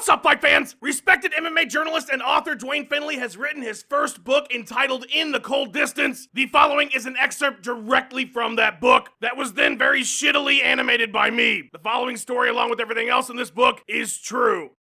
What's up, fight fans? Respected MMA journalist and author Duane Finley has written his first book entitled In the Cold Distance. The following is an excerpt directly from that book that was then very shittily animated by me. The following story, along with everything else in this book, is true.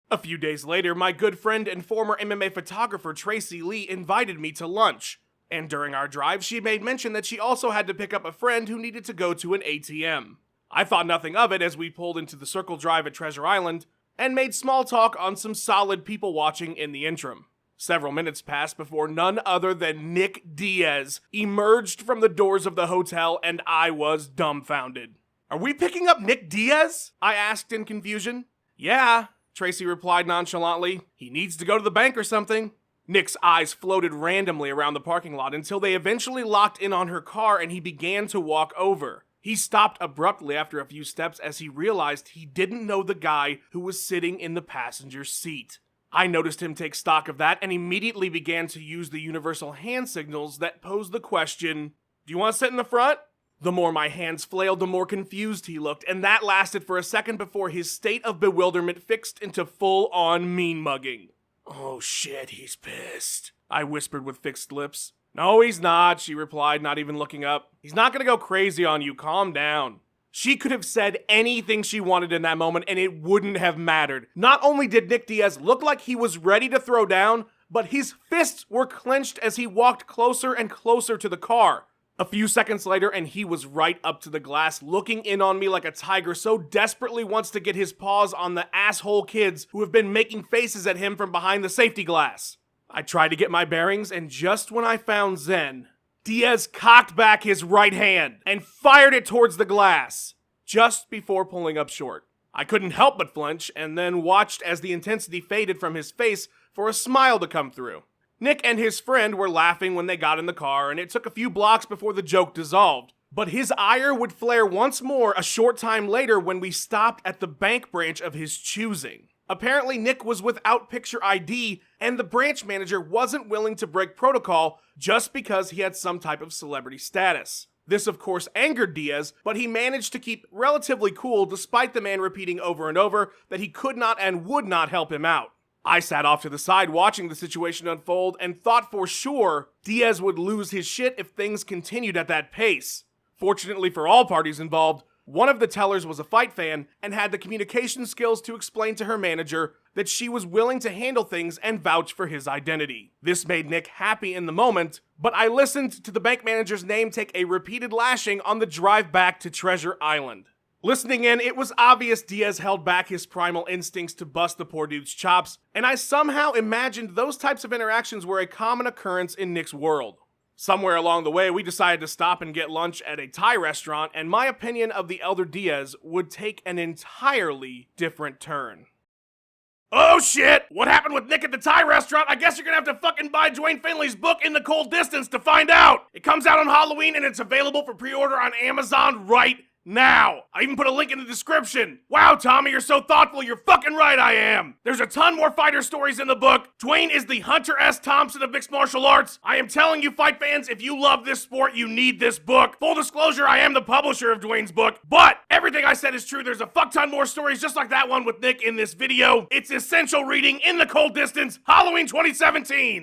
A few days later, my good friend and former MMA photographer Tracy Lee invited me to lunch. And during our drive, she made mention that she also had to pick up a friend who needed to go to an ATM. I thought nothing of it as we pulled into the Circle Drive at Treasure Island and made small talk on some solid people watching in the interim. Several minutes passed before none other than Nick Diaz emerged from the doors of the hotel, and I was dumbfounded. "Are we picking up Nick Diaz?" I asked in confusion. "Yeah," Tracy replied nonchalantly. "He needs to go to the bank or something." Nick's eyes floated randomly around the parking lot until they eventually locked in on her car and he began to walk over. He stopped abruptly after a few steps as he realized he didn't know the guy who was sitting in the passenger seat. I noticed him take stock of that and immediately began to use the universal hand signals that posed the question, "Do you want to sit in the front?" The more my hands flailed, the more confused he looked, and that lasted for a second before his state of bewilderment fixed into full-on mean mugging. "Oh shit, he's pissed," I whispered with fixed lips. "No, he's not," she replied, not even looking up. "He's not gonna go crazy on you, calm down." She could have said anything she wanted in that moment and it wouldn't have mattered. Not only did Nick Diaz look like he was ready to throw down, but his fists were clenched as he walked closer and closer to the car. A few seconds later, and he was right up to the glass, looking in on me like a tiger so desperately wants to get his paws on the asshole kids who have been making faces at him from behind the safety glass. I tried to get my bearings, and just when I found Zen, Diaz cocked back his right hand and fired it towards the glass, just before pulling up short. I couldn't help but flinch, and then watched as the intensity faded from his face for a smile to come through. Nick and his friend were laughing when they got in the car, and it took a few blocks before the joke dissolved. But his ire would flare once more a short time later when we stopped at the bank branch of his choosing. Apparently, Nick was without picture ID, and the branch manager wasn't willing to break protocol just because he had some type of celebrity status. This, of course, angered Diaz, but he managed to keep relatively cool despite the man repeating over and over that he could not and would not help him out. I sat off to the side watching the situation unfold and thought for sure Diaz would lose his shit if things continued at that pace. Fortunately for all parties involved, one of the tellers was a fight fan and had the communication skills to explain to her manager that she was willing to handle things and vouch for his identity. This made Nick happy in the moment, but I listened to the bank manager's name take a repeated lashing on the drive back to Treasure Island. Listening in, it was obvious Diaz held back his primal instincts to bust the poor dude's chops, and I somehow imagined those types of interactions were a common occurrence in Nick's world. Somewhere along the way, we decided to stop and get lunch at a Thai restaurant, and my opinion of the elder Diaz would take an entirely different turn. "Oh shit! What happened with Nick at the Thai restaurant? I guess you're gonna have to fucking buy Duane Finley's book In the Cold Distance to find out! It comes out on Halloween and it's available for pre-order on Amazon right now. I even put a link in the description. Wow, Tommy, you're so thoughtful. You're fucking right, I am. There's a ton more fighter stories in the book. Duane is the Hunter S. Thompson of mixed martial arts. I am telling you, fight fans, if you love this sport, you need this book. Full disclosure, I am the publisher of Duane's book, but everything I said is true. There's a fuck ton more stories just like that one with Nick in this video. It's essential reading. In the Cold Distance, Halloween 2017.